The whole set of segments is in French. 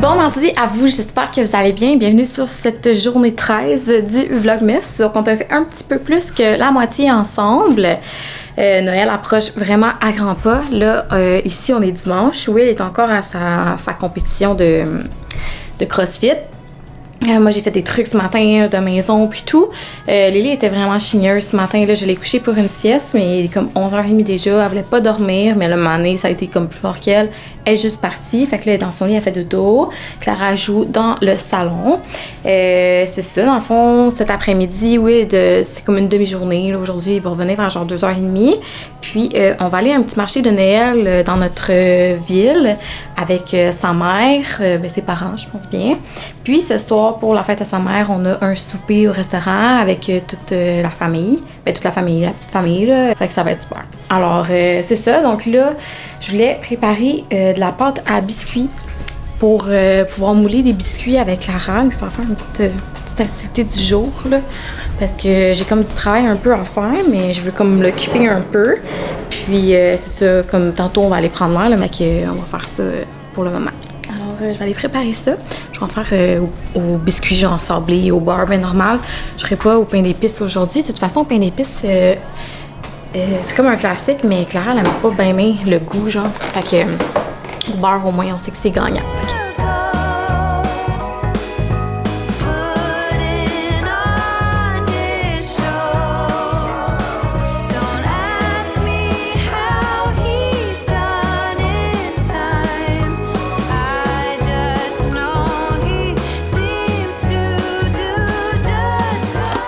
Bon mardi à vous, j'espère que vous allez bien. Bienvenue sur cette journée 13 du Vlogmas. Donc on a fait un petit peu plus que la moitié ensemble. Noël approche vraiment à grands pas. Là, ici on est dimanche. Will est encore à sa compétition de CrossFit. Moi j'ai fait des trucs ce matin de maison puis tout. Lily était vraiment chigneuse ce matin. Là, je l'ai couchée pour une sieste, mais il est comme 11h30 déjà. Elle voulait pas dormir, mais le moment donné, ça a été comme plus fort qu'elle. Elle est juste partie. Fait que là, dans son lit, elle fait dodo. Clara joue dans le salon. C'est ça, dans le fond, cet après-midi, oui, c'est comme une demi-journée. Aujourd'hui, il va revenir vers genre 2h30. Puis, on va aller à un petit marché de Noël dans notre ville avec sa mère, ses parents, je pense bien. Puis, ce soir, pour la fête à sa mère, on a un souper au restaurant avec toute la famille. Toute la famille, la petite famille, là. Fait que ça va être super. Alors, c'est ça. Donc là, je voulais préparer de la pâte à biscuits pour pouvoir mouler des biscuits avec Clara, lui faire une petite activité du jour, là. Parce que j'ai comme du travail un peu à faire, mais je veux comme l'occuper un peu. Puis, c'est ça, comme tantôt, on va aller prendre l'air, là, mais on va faire ça pour le moment. Alors, je vais aller préparer ça. Je vais en faire au biscuit genre sablé, au beurre bien normal. Je ferai pas au pain d'épices aujourd'hui. De toute façon, au pain d'épices, c'est comme un classique, mais Clara, elle n'aime pas bien le goût, genre. Fait que au beurre, au moins, on sait que c'est gagnant.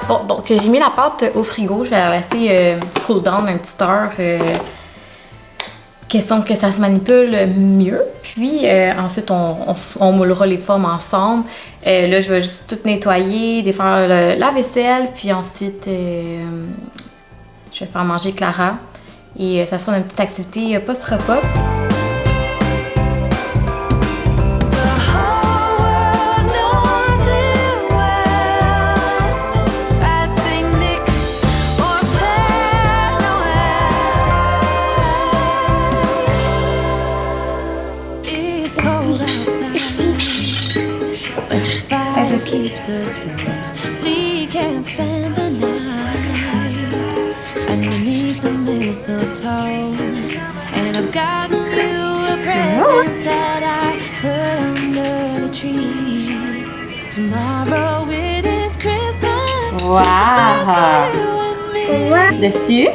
Bon, donc j'ai mis la pâte au frigo, je vais la laisser cool down un petit heure, question que ça se manipule mieux. Puis ensuite on moulera les formes ensemble. Là je vais juste tout nettoyer, défaire la vaisselle, puis ensuite je vais faire manger Clara. Et ça sera une petite activité post-repas. Keeps us warm. We can spend the night underneath the mistletoe. And I've gotten you a present that I put under the tree. Tomorrow it is Christmas. Wow! Dessus.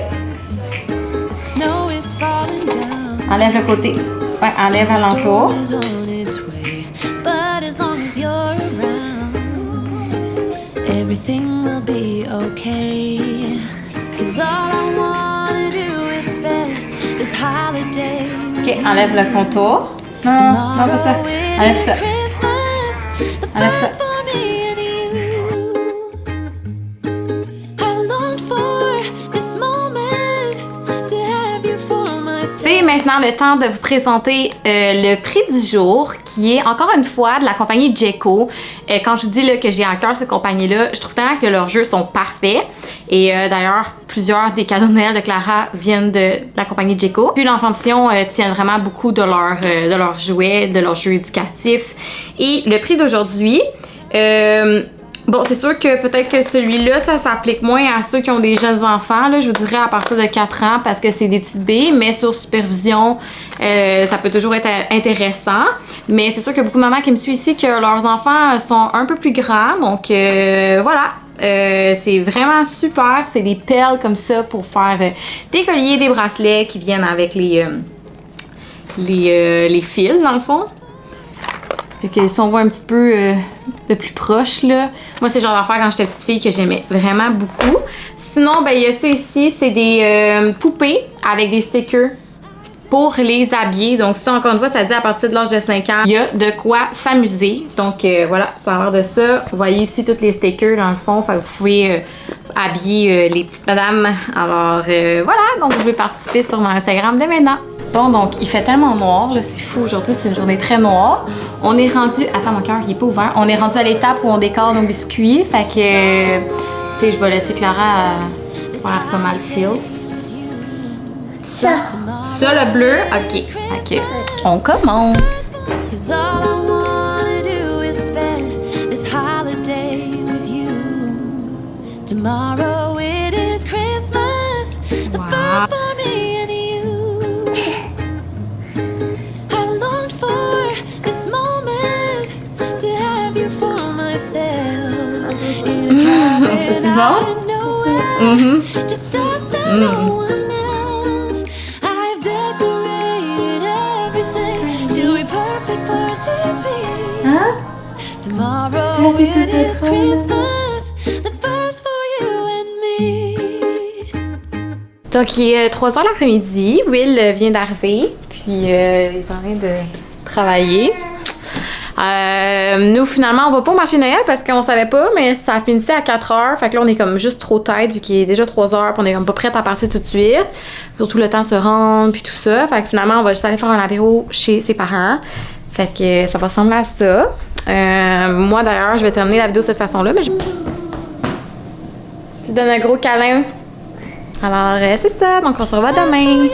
The snow is falling down. Enlève le côté. Ouais, enlève alentour. But as long as you're around, everything will be okay. 'Cause all I wanna do is spend this holiday. Ok, enlève le contour. Non, non, pas ça. Enlève ça. Enlève ça. C'est maintenant le temps de vous présenter le prix du jour, qui est encore une fois de la compagnie Jeko. Quand je vous dis là, que j'ai à cœur cette compagnie-là, je trouve tellement que leurs jeux sont parfaits. Et d'ailleurs, plusieurs des cadeaux de Noël de Clara viennent de la compagnie Jeko. Puis l'enfantillon tiennent vraiment beaucoup de leurs jouets, de leurs jeux éducatifs. Et le prix d'aujourd'hui... bon, c'est sûr que peut-être que celui-là, ça s'applique moins à ceux qui ont des jeunes enfants, là, je vous dirais à partir de 4 ans parce que c'est des petites billes, mais sur supervision, ça peut toujours être intéressant. Mais c'est sûr qu'il y a beaucoup de mamans qui me suivent ici que leurs enfants sont un peu plus grands, donc voilà. C'est vraiment super, c'est des perles comme ça pour faire des colliers, des bracelets qui viennent avec les fils dans le fond. Fait que si on voit un petit peu de plus proche là, moi c'est le genre d'affaire quand j'étais petite fille que j'aimais vraiment beaucoup. Sinon ben il y a ça ici, c'est des poupées avec des stickers pour les habiller. Donc ça encore une fois ça dit à partir de l'âge de 5 ans, il y a de quoi s'amuser. Donc voilà, ça a l'air de ça. Vous voyez ici tous les stickers dans le fond, fait que vous pouvez habiller les petites madames. Alors voilà, donc vous pouvez participer sur mon Instagram dès maintenant. Bon, donc il fait tellement noir, là, c'est fou, aujourd'hui c'est une journée très noire. On est rendu, attends mon cœur il est pas ouvert, on est rendu à l'étape où on décore nos biscuits, fait que, tu sais, je vais laisser Clara faire comment le fil. Ça, le bleu, ok, on commence. Tomorrow it is Christmas, the first for me and you. I've longed for this moment to have you for myself in a cabin out in nowhere, just us and no one else. I've decorated everything to be perfect for this week. Tomorrow it is Christmas, the first for you and me. Donc, il est 3h l'après-midi. Will vient d'arriver, puis il est en train de travailler. Nous, finalement, on va pas au marché de Noël parce qu'on savait pas, mais ça finissait à 4h. Fait que là, on est comme juste trop tête vu qu'il est déjà 3h, puis on est comme pas prête à partir tout de suite. Surtout le temps de se rendre, puis tout ça. Fait que finalement, on va juste aller faire un apéro chez ses parents. Fait que ça va ressembler à ça. Moi, d'ailleurs, je vais terminer la vidéo de cette façon-là, mais tu donnes un gros câlin. Alors, c'est ça. Donc, on se revoit demain.